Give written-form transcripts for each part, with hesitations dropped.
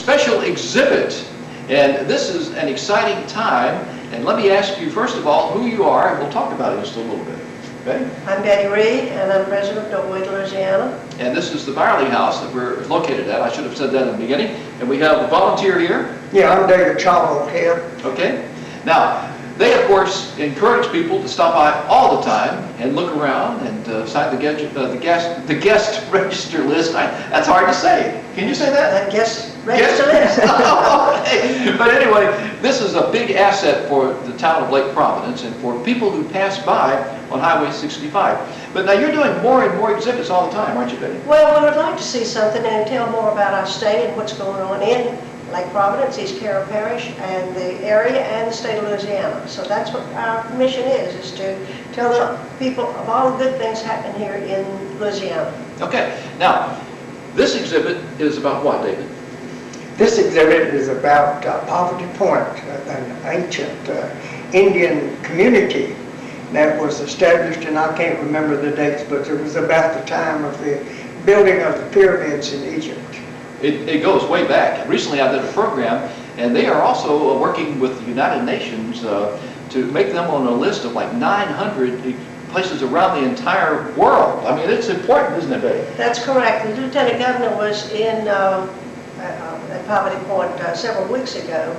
special exhibit. And this is an exciting time. And let me ask you, first of all, who you are, and we'll talk about it just a little bit. Betty? I'm Betty Reed, and I'm president of Wade, Louisiana. And this is the Byerley House that we're located at. I should have said that in the beginning. And we have a volunteer here. Yeah, I'm David Chalmers here. Okay. Now, they, of course, encourage people to stop by all the time and look around and sign the guest register list. That's hard to say. Can you say that? Guest register list. Okay. But anyway, this is a big asset for the town of Lake Providence and for people who pass by on Highway 65. But now you're doing more and more exhibits all the time, aren't you, Betty? Well, we would like to see something and tell more about our state and what's going on in Lake Providence, East Carroll Parish, and the area and the state of Louisiana. So that's what our mission is to tell the people of all the good things happening here in Louisiana. Okay. Now, this exhibit is about what, David? This exhibit is about Poverty Point, an ancient Indian community that was established, and I can't remember the dates, but it was about the time of the building of the pyramids in Egypt. It goes way back. Recently I did a program, and they are also working with the United Nations to make them on a list of like 900 places around the entire world. I mean, it's important, isn't it, Betty? That's correct. The Lieutenant Governor was in at Poverty Point several weeks ago,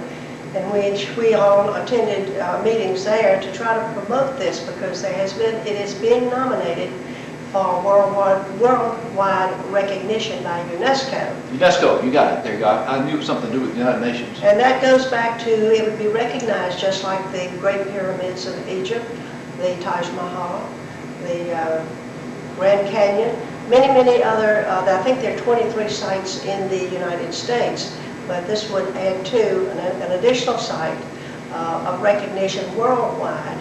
in which we all attended meetings there to try to promote this, because it has been nominated for worldwide recognition by UNESCO. UNESCO, you got it. There you go. I knew something to do with the United Nations. And that goes back to, it would be recognized just like the Great Pyramids of Egypt, the Taj Mahal, the Grand Canyon, many other, I think there are 23 sites in the United States, but this would add to an additional site of recognition worldwide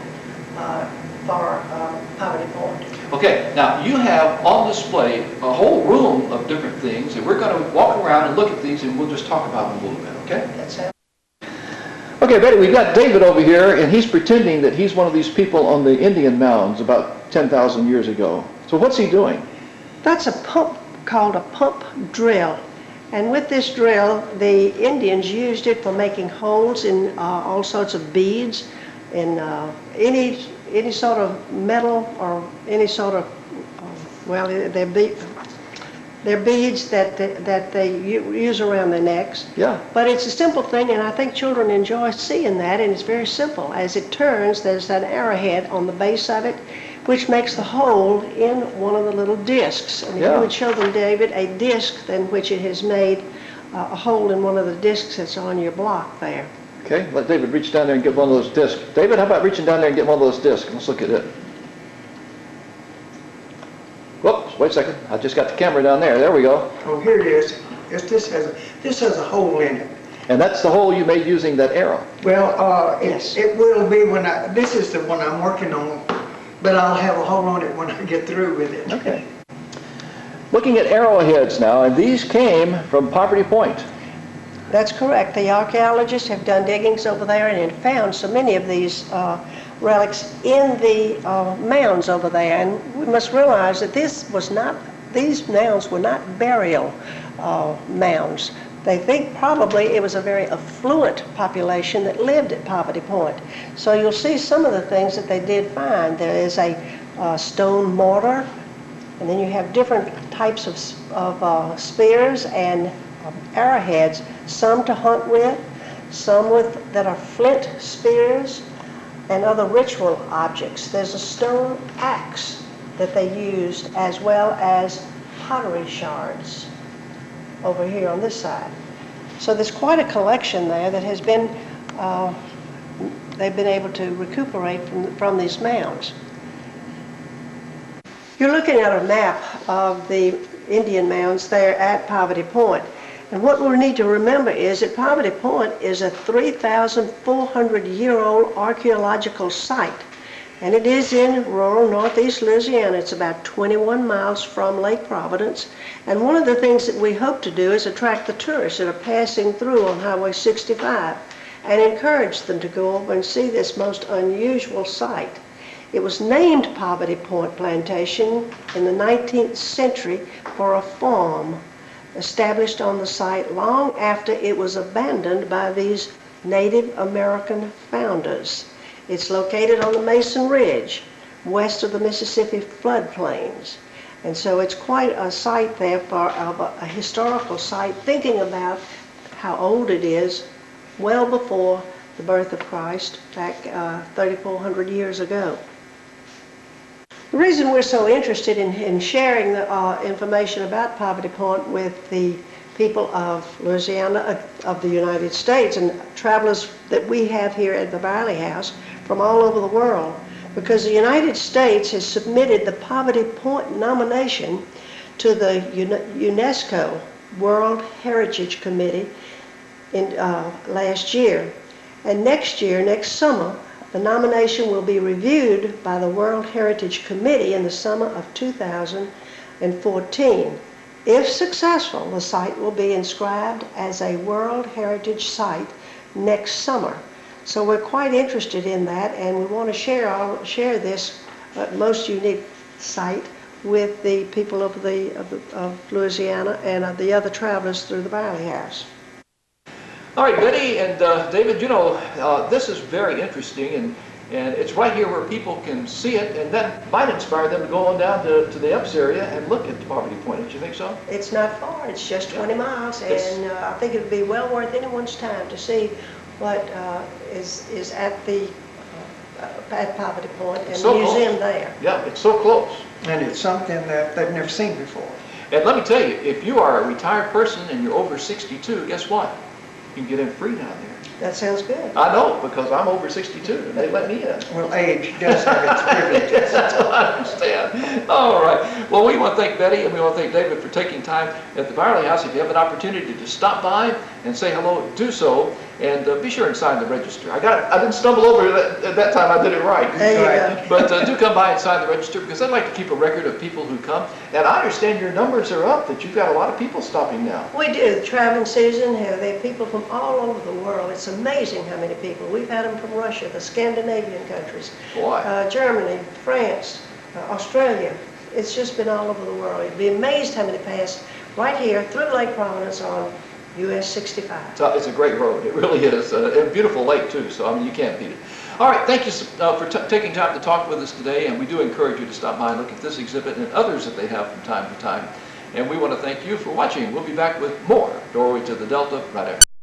for Poverty Point. Okay, now you have on display a whole room of different things, and we're going to walk around and look at these, and we'll just talk about them a little bit, okay? That's it. Okay, Betty, we've got David over here, and he's pretending that he's one of these people on the Indian mounds about 10,000 years ago. So what's he doing? That's a pump called a pump drill. And with this drill, the Indians used it for making holes in all sorts of beads, in any sort of metal or any sort of, well, they're beads that they use around their necks. Yeah. But it's a simple thing, and I think children enjoy seeing that, and it's very simple. As it turns, there's an arrowhead on the base of it, which makes the hole in one of the little discs. And if you would show them, David, a disc in which it has made a hole in one of the discs that's on your block there. Okay, let David reach down there and get one of those discs. David, how about reaching down there and get one of those discs? Let's look at it. Whoops, wait a second. I just got the camera down there. There we go. Oh, here it is. This has a hole in it. And that's the hole you made using that arrow. Well, Yes. it will be when this is the one I'm working on, but I'll have a hole on it when I get through with it. Okay. Looking at arrowheads now, and these came from Poverty Point. That's correct. The archaeologists have done diggings over there and have found so many of these relics in the mounds over there. And we must realize that these mounds were not burial mounds. They think probably it was a very affluent population that lived at Poverty Point. So you'll see some of the things that they did find. There is a stone mortar, and then you have different types of spears and arrowheads, some to hunt with, some that are flint spears, and other ritual objects. There's a stone axe that they used, as well as pottery shards over here on this side. So there's quite a collection there that has been, they've been able to recuperate from these mounds. You're looking at a map of the Indian mounds there at Poverty Point. And what we need to remember is that Poverty Point is a 3,400-year-old archaeological site. And it is in rural northeast Louisiana. It's about 21 miles from Lake Providence. And one of the things that we hope to do is attract the tourists that are passing through on Highway 65 and encourage them to go over and see this most unusual site. It was named Poverty Point Plantation in the 19th century for a farm established on the site long after it was abandoned by these Native American founders. It's located on the Mason Ridge, west of the Mississippi floodplains. And so it's quite a site there for a historical site, thinking about how old it is, well before the birth of Christ, back 3,400 years ago. The reason we're so interested in sharing the information about Poverty Point with the people of Louisiana, of the United States, and travelers that we have here at the Byerley House from all over the world, because the United States has submitted the Poverty Point nomination to the UNESCO World Heritage Committee in last year. And next year, next summer, the nomination will be reviewed by the World Heritage Committee in the summer of 2014. If successful, the site will be inscribed as a World Heritage Site next summer. So we're quite interested in that, and we want to share this most unique site with the people of Louisiana and of the other travelers through the Byerley House. All right, Betty and David, you know, this is very interesting, and it's right here where people can see it, and that might inspire them to go on down to the Epps area and look at Poverty Point. Don't you think so? It's not far. It's just 20 miles, and I think it would be well worth anyone's time to see what is at the at Poverty Point and the museum there. Yeah, it's so close. And it's something that they've never seen before. And let me tell you, if you are a retired person and you're over 62, guess what? You can get in free down there. That sounds good. I know, because I'm over 62 and they let me in. Well, age does have its privileges. I understand. All right. Well, we want to thank Betty and we want to thank David for taking time at the Byerley House. If you have an opportunity to stop by and say hello, do so. And be sure and sign the register. I didn't stumble over it at that time. I did it right. There you go. But do come by and sign the register, because I'd like to keep a record of people who come. And I understand your numbers are up, that you've got a lot of people stopping now. We do. The traveling season, there are people from all over the world. It's amazing how many people. We've had them from Russia, the Scandinavian countries, Germany, France, Australia. It's just been all over the world. You'd be amazed how many pass right here through Lake Providence on US 65. It's a great road. It really is. A beautiful lake, too, so I mean, you can't beat it. All right, thank you for taking time to talk with us today, and we do encourage you to stop by and look at this exhibit and others that they have from time to time. And we want to thank you for watching. We'll be back with more Doorway to the Delta right after